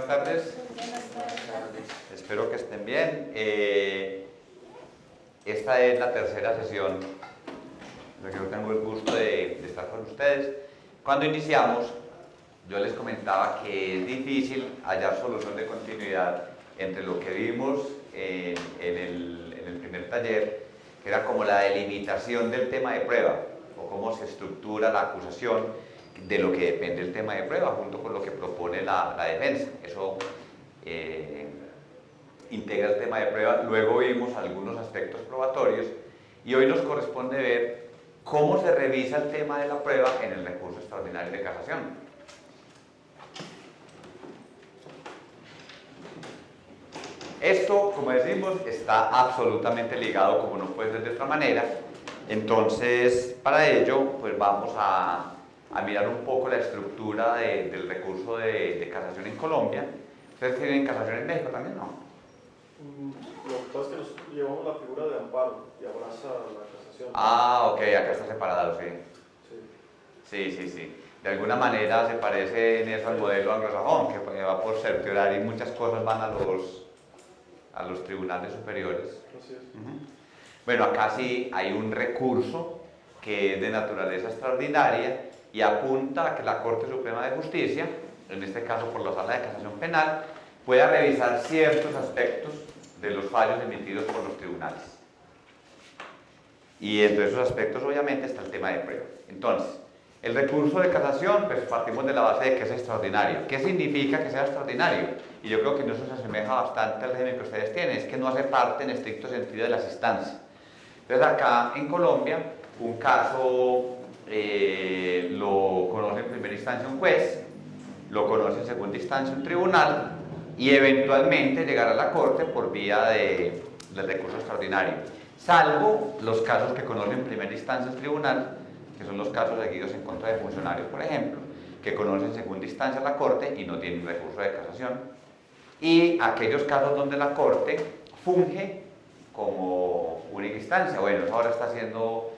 tardes. Buenas tardes. Espero que estén bien. Esta es la tercera sesión en la que yo tengo el gusto de estar con ustedes. Cuando iniciamos, yo les comentaba que es difícil hallar solución de continuidad entre lo que vimos en el primer taller, que era como la delimitación del tema de prueba, o cómo se estructura la acusación, de lo que depende el tema de prueba, junto con lo que propone la defensa. Eso integra el tema de prueba. Luego vimos algunos aspectos probatorios y hoy nos corresponde ver cómo se revisa el tema de la prueba en el recurso extraordinario de casación. Esto, como decimos, está absolutamente ligado, como no puede ser de otra manera. Entonces, para ello, pues vamos a mirar un poco la estructura del recurso de casación en Colombia. ¿Ustedes tienen casación en México también, no? Lo que pasa es que nosotros llevamos la figura de amparo y abraza la casación. Ah, ok, acá está separado, sí. Sí. De alguna manera se parece en eso al modelo anglosajón, que va por certiorar y muchas cosas van a los tribunales superiores. Así es. Bueno, acá sí hay un recurso que es de naturaleza extraordinaria y apunta a que la Corte Suprema de Justicia, en este caso por la Sala de Casación Penal, pueda revisar ciertos aspectos de los fallos emitidos por los tribunales. Y entre esos aspectos, obviamente, está el tema de prueba. Entonces, el recurso de casación, pues partimos de la base de que es extraordinario. ¿Qué significa que sea extraordinario? Y yo creo que eso se asemeja bastante al régimen que ustedes tienen, es que no hace parte en estricto sentido de las instancias. Entonces, acá en Colombia, un caso lo conoce en primera instancia un juez, lo conoce en segunda instancia un tribunal y eventualmente llegará a la Corte por vía del recurso extraordinario, salvo los casos que conoce en primera instancia el tribunal, que son los casos seguidos en contra de funcionarios, por ejemplo, que conoce en segunda instancia la Corte y no tienen recurso de casación, y aquellos casos donde la Corte funge como única instancia. Bueno, eso ahora está siendo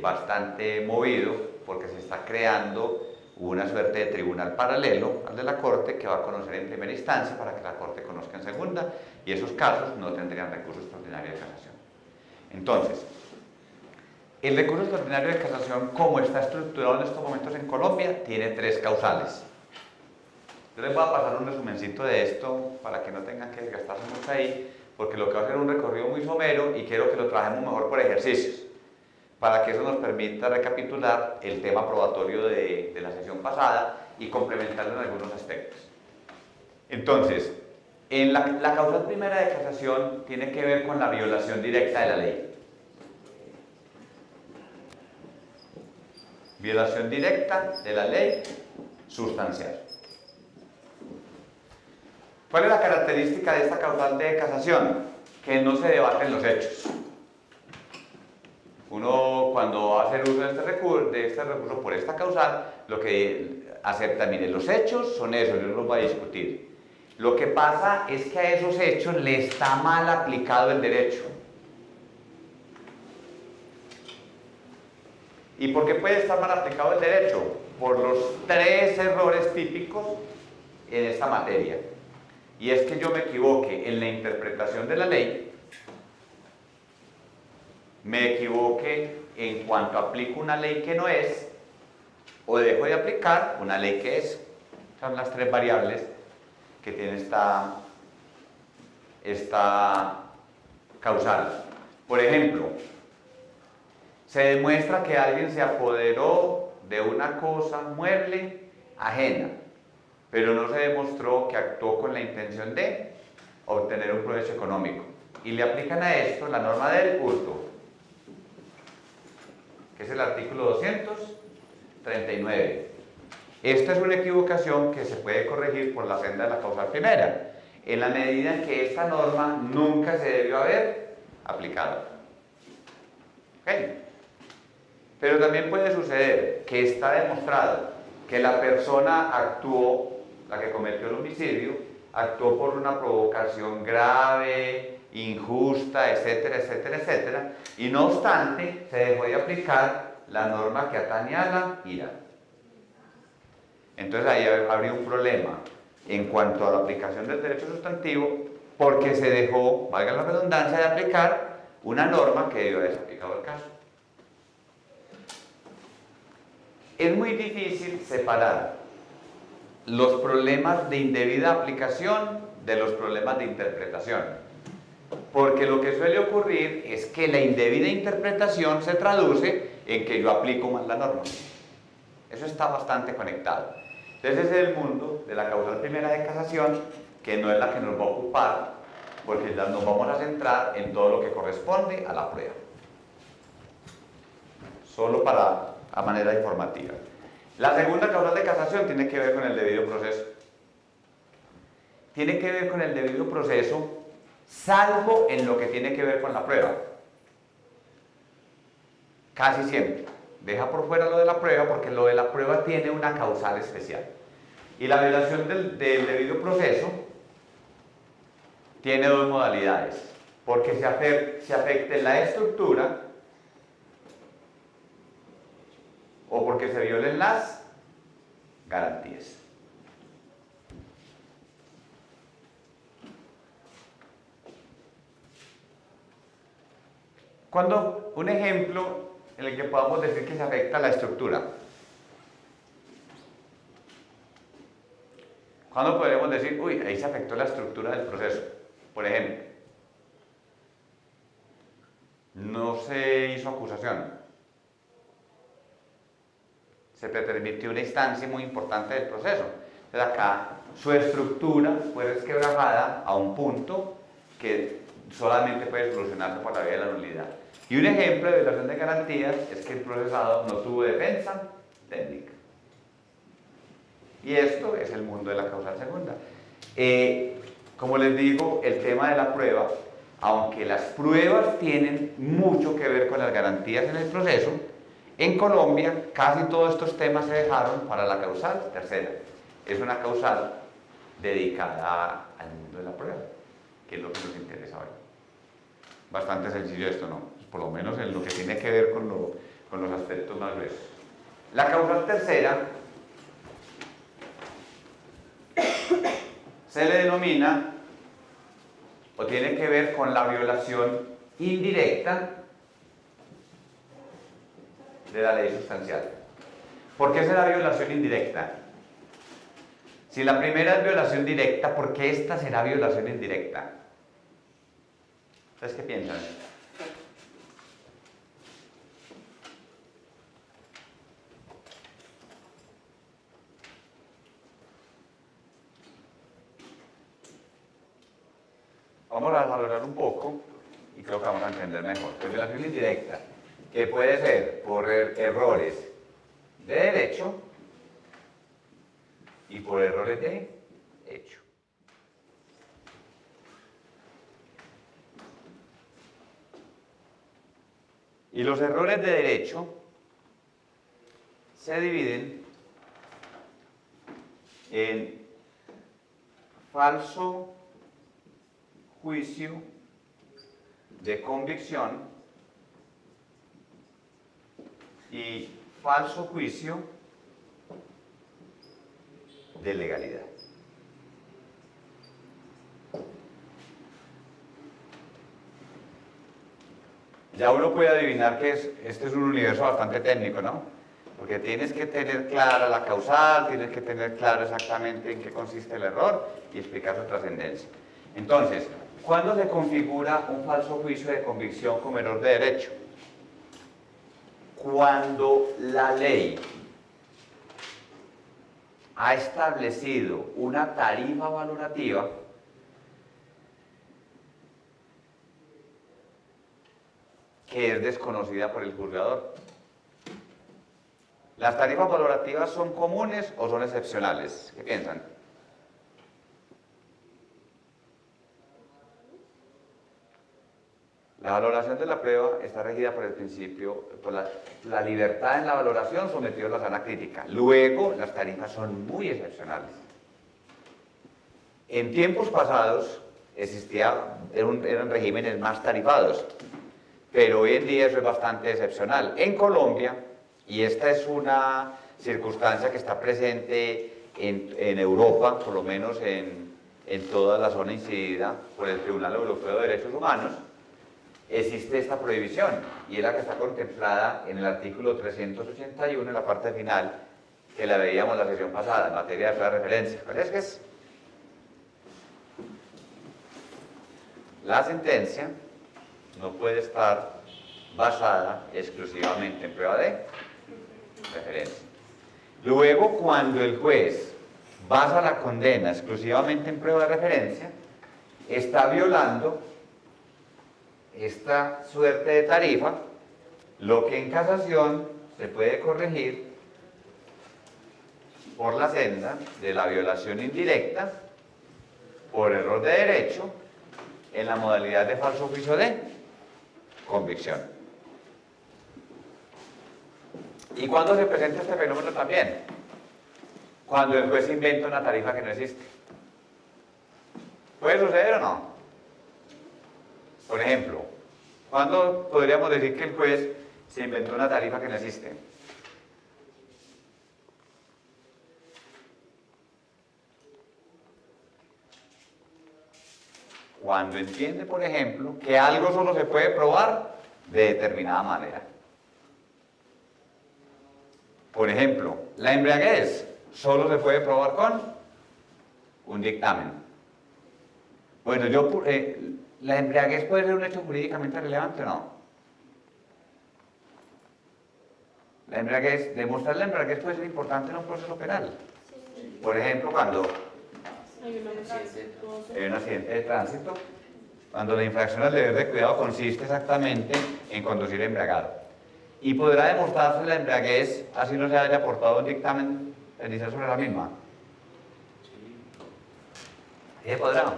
bastante movido porque se está creando una suerte de tribunal paralelo al de la Corte que va a conocer en primera instancia para que la Corte conozca en segunda, y esos casos no tendrían recurso extraordinario de casación. Entonces, el recurso extraordinario de casación, como está estructurado en estos momentos en Colombia, tiene tres causales. Yo les voy a pasar un resumencito de esto para que no tengan que desgastarse mucho ahí, porque lo que va a ser un recorrido muy somero y quiero que lo trabajemos mejor por ejercicios, para que eso nos permita recapitular el tema probatorio de la sesión pasada y complementarlo en algunos aspectos. Entonces, en la causal primera de casación tiene que ver con la violación directa de la ley. Violación directa de la ley sustancial. ¿Cuál es la característica de esta causal de casación? Que no se debaten los hechos. Uno, cuando va a hacer uso de este recurso por esta causal, lo que acepta, mire, los hechos son esos, yo no los voy a discutir. Lo que pasa es que a esos hechos le está mal aplicado el derecho. ¿Y por qué puede estar mal aplicado el derecho? Por los tres errores típicos en esta materia. Y es que yo me equivoque en la interpretación de la ley, me equivoque en cuanto aplico una ley que no es, o dejo de aplicar una ley que es. Son las tres variables que tiene esta causal. Por ejemplo, se demuestra que alguien se apoderó de una cosa mueble ajena, pero no se demostró que actuó con la intención de obtener un provecho económico. Y le aplican a esto la norma del hurto, que es el artículo 239. Esta es una equivocación que se puede corregir por la senda de la causal primera, en la medida en que esta norma nunca se debió haber aplicado. ¿Okay? Pero también puede suceder que está demostrado que la persona actuó, la que cometió el homicidio, actuó por una provocación grave, injusta, etcétera, etcétera, etcétera, y no obstante se dejó de aplicar la norma que atañe a la ira. Entonces ahí habría un problema. en cuanto a la aplicación del derecho sustantivo, porque se dejó, valga la redundancia, de aplicar una norma que debió haberse aplicado al caso. Es muy difícil separar los problemas de indebida aplicación de los problemas de interpretación, porque lo que suele ocurrir es que la indebida interpretación se traduce en que yo aplico mal la norma. Eso está bastante conectado. Entonces ese es el mundo de la causal primera de casación, que no es la que nos va a ocupar, porque ya nos vamos a centrar en todo lo que corresponde a la prueba. Solo a manera informativa. La segunda causal de casación tiene que ver con el debido proceso. Tiene que ver con el debido proceso, salvo en lo que tiene que ver con la prueba. Casi siempre. Deja por fuera lo de la prueba, porque lo de la prueba tiene una causal especial. Y la violación del debido proceso tiene dos modalidades. Porque se afecte la estructura o porque se violen las garantías. Un ejemplo en el que podamos decir que se afecta la estructura. ¿Cuándo podríamos decir, uy, ahí se afectó la estructura del proceso? Por ejemplo, no se hizo acusación. Se permitió una instancia muy importante del proceso. Entonces acá su estructura fue resquebrajada a un punto que solamente puede solucionarse por la vía de la nulidad. Y un ejemplo de violación de garantías es que el procesado no tuvo defensa técnica. Y esto es el mundo de la causal segunda. Como les digo, el tema de la prueba, aunque las pruebas tienen mucho que ver con las garantías en el proceso, en Colombia casi todos estos temas se dejaron para la causal tercera. Es una causal dedicada al mundo de la prueba, que es lo que nos interesa hoy. Bastante sencillo esto, ¿no? Pues por lo menos en lo que tiene que ver con los aspectos más gruesos. La causal tercera se le denomina o tiene que ver con la violación indirecta de la ley sustancial. ¿Por qué será violación indirecta? Si la primera es violación directa, ¿por qué esta será violación indirecta? ¿Ustedes qué piensan? Vamos a valorar un poco y creo que vamos a entender mejor. La violación indirecta, que puede ser por errores de derecho y por errores de hecho. Y los errores de derecho se dividen en falso juicio de convicción y falso juicio de legalidad. Ya uno puede adivinar que este es un universo bastante técnico, ¿no? Porque tienes que tener clara la causal, tienes que tener claro exactamente en qué consiste el error y explicar su trascendencia. Entonces, ¿cuándo se configura un falso juicio de convicción como error de derecho? Cuando la ley ha establecido una tarifa valorativa que es desconocida por el juzgador. ¿Las tarifas valorativas son comunes o son excepcionales? ¿Qué piensan? La valoración de la prueba está regida por el principio, por la libertad en la valoración sometido a la sana crítica. Luego, las tarifas son muy excepcionales. En tiempos pasados eran regímenes más tarifados, pero hoy en día eso es bastante excepcional. En Colombia, y esta es una circunstancia que está presente en Europa, por lo menos en toda la zona incidida por el Tribunal Europeo de Derechos Humanos, existe esta prohibición, y es la que está contemplada en el artículo 381, en la parte final, que la veíamos la sesión pasada, en materia de prueba de referencia. ¿Cuál es que es? La sentencia no puede estar basada exclusivamente en prueba de referencia. Luego, cuando el juez basa la condena exclusivamente en prueba de referencia, está violando esta suerte de tarifa, lo que en casación se puede corregir por la senda de la violación indirecta por error de derecho en la modalidad de falso juicio de convicción. ¿Y cuándo se presenta este fenómeno también? Cuando el juez inventa una tarifa que no existe. ¿Puede suceder o no? Por ejemplo, ¿cuándo podríamos decir que el juez se inventó una tarifa que no existe? Cuando entiende, por ejemplo, que algo solo se puede probar de determinada manera. Por ejemplo, la embriaguez solo se puede probar con un dictamen. Bueno, ¿la embriaguez puede ser un hecho jurídicamente relevante o no? La embriaguez, demostrar la embriaguez puede ser importante en un proceso penal. Por ejemplo, cuando hay un accidente de tránsito, cuando la infracción al deber de cuidado consiste exactamente en conducir embriagado. Y podrá demostrarse la embriaguez, así no se haya aportado un dictamen pericial sobre la misma. ¿Sí se podrá?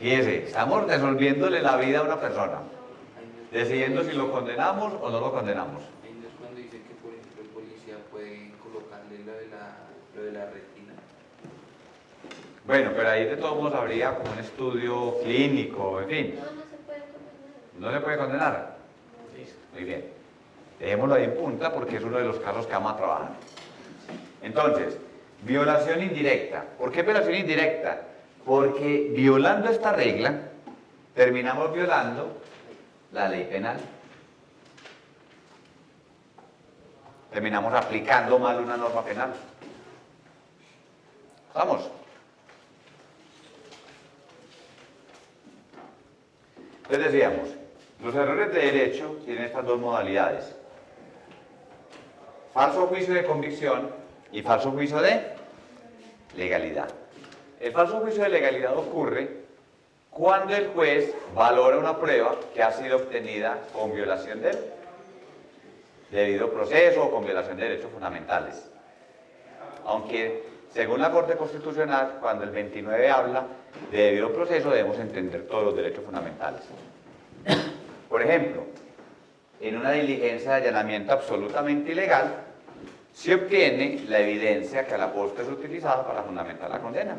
Fíjese, estamos resolviéndole la vida a una persona, decidiendo si lo condenamos o no lo condenamos. Ahí no es cuando dice que, por ejemplo, el policía puede colocarle lo de la retina. Bueno, pero ahí de todos modos habría como un estudio clínico, en fin. No, no se puede condenar. ¿No se puede condenar? Listo, muy bien. Dejémoslo ahí en punta porque es uno de los casos que vamos a trabajar. Entonces, violación indirecta. ¿Por qué violación indirecta? Porque violando esta regla, terminamos violando la ley penal. Terminamos aplicando mal una norma penal. ¿Vamos? Entonces decíamos, los errores de derecho tienen estas dos modalidades. Falso juicio de convicción y falso juicio de legalidad. El falso juicio de legalidad ocurre cuando el juez valora una prueba que ha sido obtenida con violación del debido proceso o con violación de derechos fundamentales. Aunque, según la Corte Constitucional, cuando el 29 habla de debido proceso, debemos entender todos los derechos fundamentales. Por ejemplo, en una diligencia de allanamiento absolutamente ilegal, se obtiene la evidencia que a la postre es utilizada para fundamentar la condena.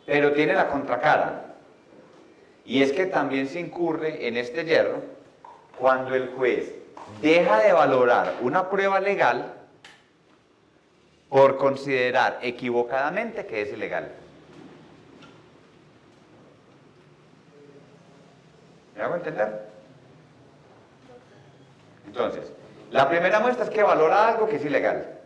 Pero tiene la contracara, y es que también se incurre en este yerro cuando el juez deja de valorar una prueba legal por considerar equivocadamente que es ilegal. ¿Me hago entender? Entonces, la primera muestra es que valora algo que es ilegal.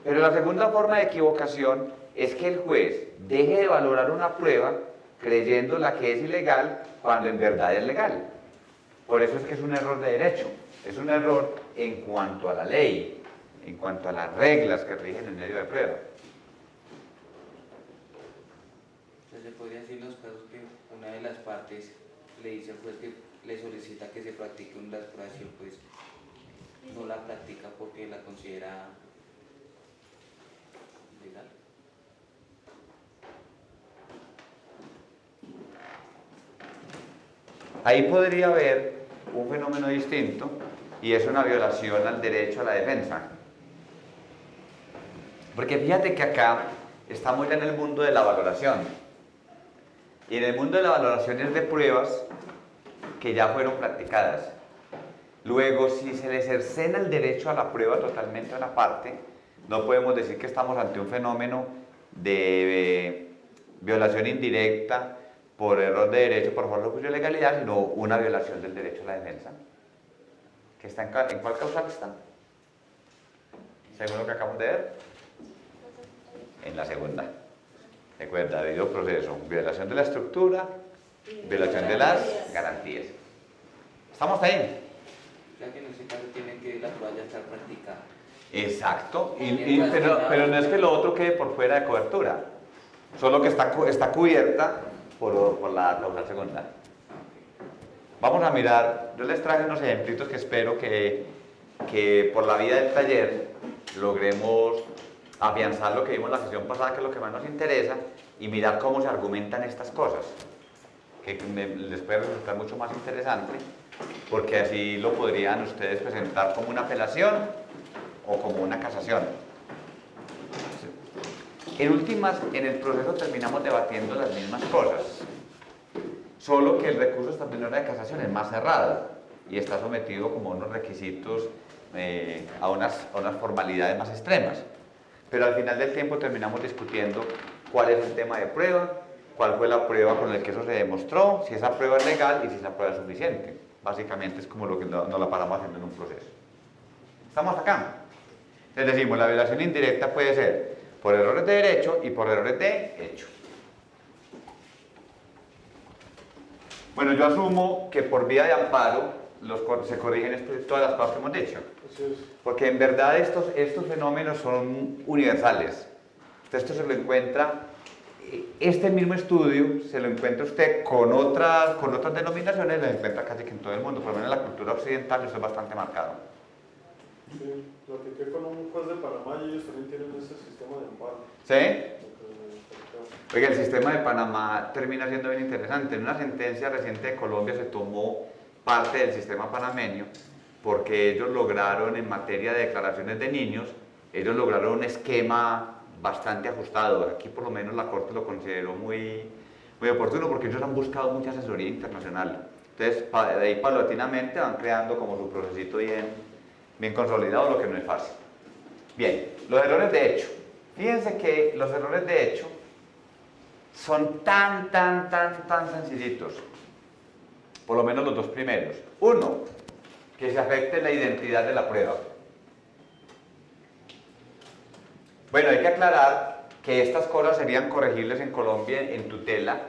Pero la segunda forma de equivocación es que el juez deje de valorar una prueba creyendo la que es ilegal cuando en verdad es legal. Por eso es que es un error de derecho. Es un error en cuanto a la ley, en cuanto a las reglas que rigen el medio de prueba. Entonces se podría decir en los casos que una de las partes le dice al juez que le solicita que se practique una exploración, pues no la practica porque la considera legal. Ahí podría haber un fenómeno distinto y es una violación al derecho a la defensa. Porque fíjate que acá estamos ya en el mundo de la valoración. Y en el mundo de la valoración es de pruebas que ya fueron practicadas. Luego, si se le cercena el derecho a la prueba totalmente a una parte, no podemos decir que estamos ante un fenómeno de violación indirecta por error de derecho, por falta de legalidad, sino una violación del derecho a la defensa. ¿Que está en cuál causal está? Según lo que acabamos de ver. En la segunda. Recuerda, debido proceso, violación de la estructura, violación de las garantías. ¿Estamos ahí? O sea que en ese caso tiene que la prueba ya estar practicada. Exacto, pero no es que lo otro quede por fuera de cobertura, solo que está cubierta por la causal segunda. Vamos a mirar, yo les traje unos ejemplitos que espero que por la vía del taller logremos afianzar lo que vimos en la sesión pasada, que es lo que más nos interesa, y mirar cómo se argumentan estas cosas, que les puede resultar mucho más interesante, porque así lo podrían ustedes presentar como una apelación o como una casación. En últimas, en el proceso terminamos debatiendo las mismas cosas, solo que el recurso extraordinario de casación es más cerrado y está sometido como a unos requisitos, a unas formalidades más extremas. Pero al final del tiempo terminamos discutiendo cuál es el tema de prueba, cuál fue la prueba con la que eso se demostró, si esa prueba es legal y si esa prueba es suficiente. Básicamente es como lo que nos la paramos haciendo en un proceso. ¿Estamos acá? Entonces decimos, la violación indirecta puede ser por errores de derecho y por errores de hecho. Bueno, yo asumo que por vía de amparo se corrigen todas las cosas que hemos dicho. Porque en verdad estos fenómenos son universales. Esto se lo encuentra, este mismo estudio se lo encuentra usted con otras denominaciones, lo encuentra casi que en todo el mundo, por lo menos en la cultura occidental eso es bastante marcado. Sí, platiqué con un juez de Panamá y ellos también tienen ese sistema de amparo. ¿Sí? Oiga, el sistema de Panamá termina siendo bien interesante. En una sentencia reciente de Colombia se tomó parte del sistema panameño porque ellos lograron, en materia de declaraciones de niños, ellos lograron un esquema bastante ajustado. Aquí por lo menos la Corte lo consideró muy oportuno porque ellos han buscado mucha asesoría internacional. Entonces, de ahí paulatinamente van creando como su procesito bien consolidado, lo que no es fácil. Bien, los errores de hecho. Fíjense que los errores de hecho son tan sencillitos. Por lo menos los dos primeros. Uno, que se afecte la identidad de la prueba. Bueno, hay que aclarar que estas cosas serían corregibles en Colombia en tutela,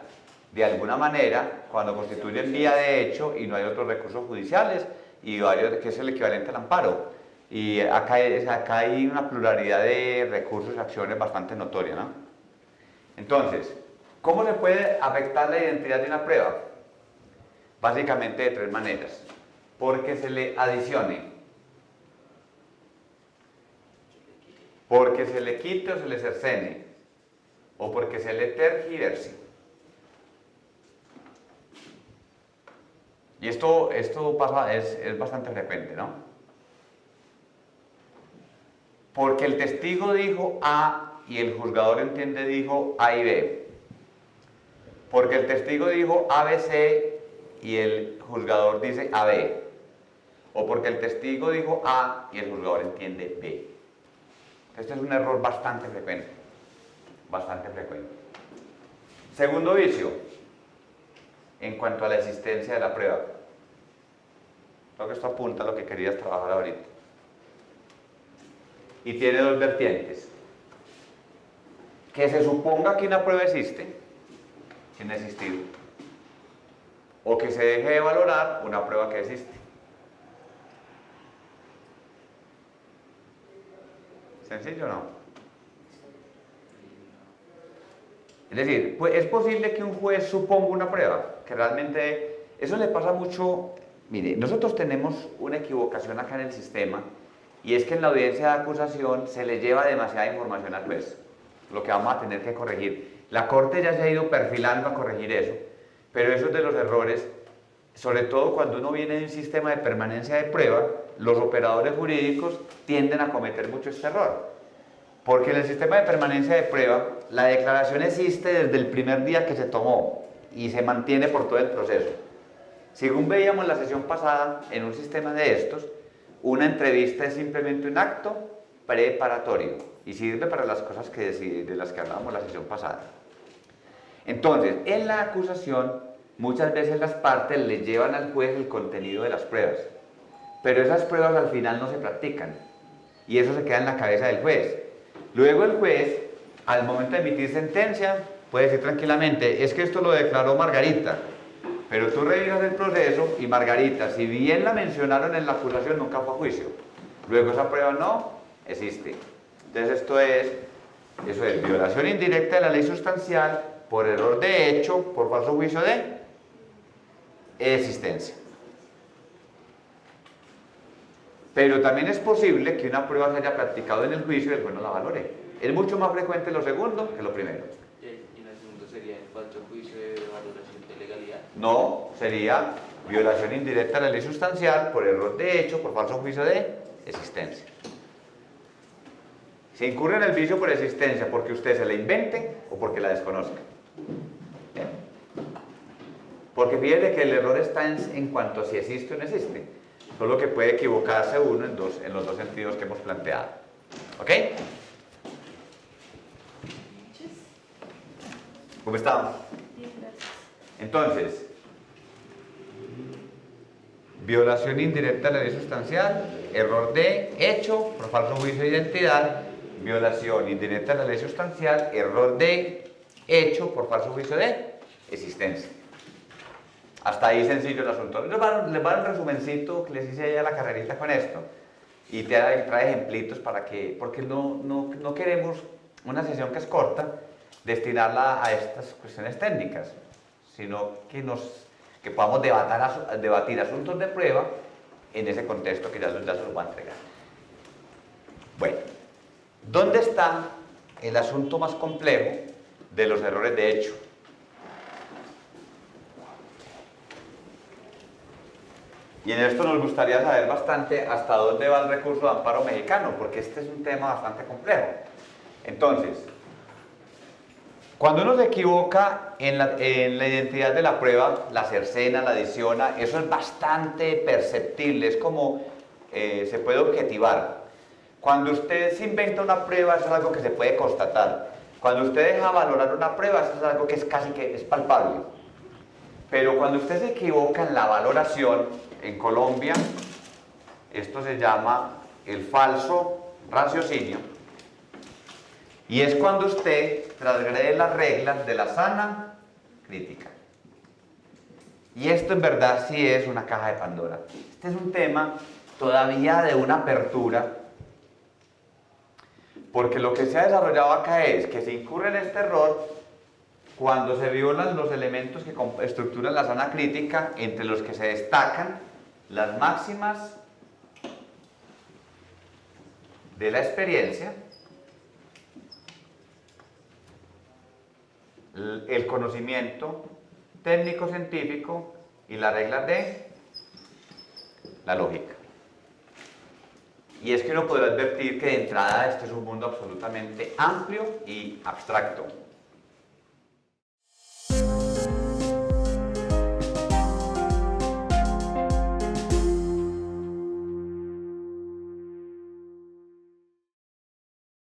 de alguna manera, cuando constituyen vía de hecho y no hay otros recursos judiciales, y varios, que es el equivalente al amparo. Y acá hay una pluralidad de recursos y acciones bastante notoria, ¿no? Entonces, ¿cómo se puede afectar la identidad de una prueba? Básicamente de tres maneras. Porque se le adicione, porque se le quite o se le cercene, o porque se le tergiverse. Y esto pasa, es bastante frecuente, ¿no? Porque el testigo dijo A y el juzgador entiende dijo A y B. Porque el testigo dijo ABC y el juzgador dice AB. O porque el testigo dijo A y el juzgador entiende B. Este es un error bastante frecuente. Bastante frecuente. Segundo vicio, en cuanto a la existencia de la prueba. Creo que esto apunta a lo que querías trabajar ahorita. Y tiene dos vertientes. Que se suponga que una prueba existe, sin existir. O que se deje de valorar una prueba que existe. ¿Sencillo o no? Es decir, pues es posible que un juez suponga una prueba, que realmente eso le pasa mucho. Mire, nosotros tenemos una equivocación acá en el sistema, y es que en la audiencia de acusación se le lleva demasiada información al juez, lo que vamos a tener que corregir. La Corte ya se ha ido perfilando a corregir eso, pero eso es de los errores, sobre todo cuando uno viene de un sistema de permanencia de prueba, los operadores jurídicos tienden a cometer mucho este error. Porque en el sistema de permanencia de prueba, la declaración existe desde el primer día que se tomó y se mantiene por todo el proceso. Según veíamos la sesión pasada, en un sistema de estos, una entrevista es simplemente un acto preparatorio y sirve para las cosas de las que hablábamos la sesión pasada. Entonces, en la acusación, muchas veces las partes le llevan al juez el contenido de las pruebas, pero esas pruebas al final no se practican y eso se queda en la cabeza del juez. Luego el juez, al momento de emitir sentencia, puede decir tranquilamente, es que esto lo declaró Margarita, pero tú revisas el proceso y Margarita, si bien la mencionaron en la acusación, nunca fue a juicio. Luego esa prueba no existe. Entonces eso es violación indirecta de la ley sustancial por error de hecho, por falso juicio de existencia. Pero también es posible que una prueba se haya practicado en el juicio y el juez no la valore. Es mucho más frecuente lo segundo que lo primero. ¿Y en el segundo sería el falso juicio de valoración de legalidad? No, sería violación indirecta de la ley sustancial por error de hecho, por falso juicio de existencia. Se incurre en el vicio por existencia porque usted se la invente o porque la desconozca. ¿Bien? Porque fíjate que el error está en cuanto a si existe o no existe. Solo que puede equivocarse uno en los dos sentidos que hemos planteado. ¿Ok? ¿Cómo estamos? Entonces, violación indirecta de la ley sustancial, error de hecho por falso juicio de identidad, violación indirecta de la ley sustancial, error de hecho por falso juicio de existencia. Hasta ahí sencillo el asunto. Les voy a dar un resumencito que les hice ya la carrerita con esto y trae ejemplitos para que, porque no queremos una sesión que es corta destinarla a estas cuestiones técnicas, sino que podamos debatir asuntos de prueba en ese contexto que ya se los voy a entregar. Bueno, ¿dónde está el asunto más complejo de los errores de hecho? Y en esto nos gustaría saber bastante hasta dónde va el recurso de amparo mexicano, porque este es un tema bastante complejo. Entonces, cuando uno se equivoca en la identidad de la prueba, la cercena, la adiciona, eso es bastante perceptible, es como se puede objetivar. Cuando usted se inventa una prueba, eso es algo que se puede constatar. Cuando usted deja valorar una prueba, eso es algo que es casi que es palpable. Pero cuando usted se equivoca en la valoración, en Colombia, esto se llama el falso raciocinio. Y es cuando usted transgrede las reglas de la sana crítica. Y esto en verdad sí es una caja de Pandora. Este es un tema todavía de una apertura, porque lo que se ha desarrollado acá es que se incurre en este error cuando se violan los elementos que estructuran la sana crítica, entre los que se destacan las máximas de la experiencia, el conocimiento técnico-científico y las reglas de la lógica. Y es que uno podrá advertir que de entrada este es un mundo absolutamente amplio y abstracto.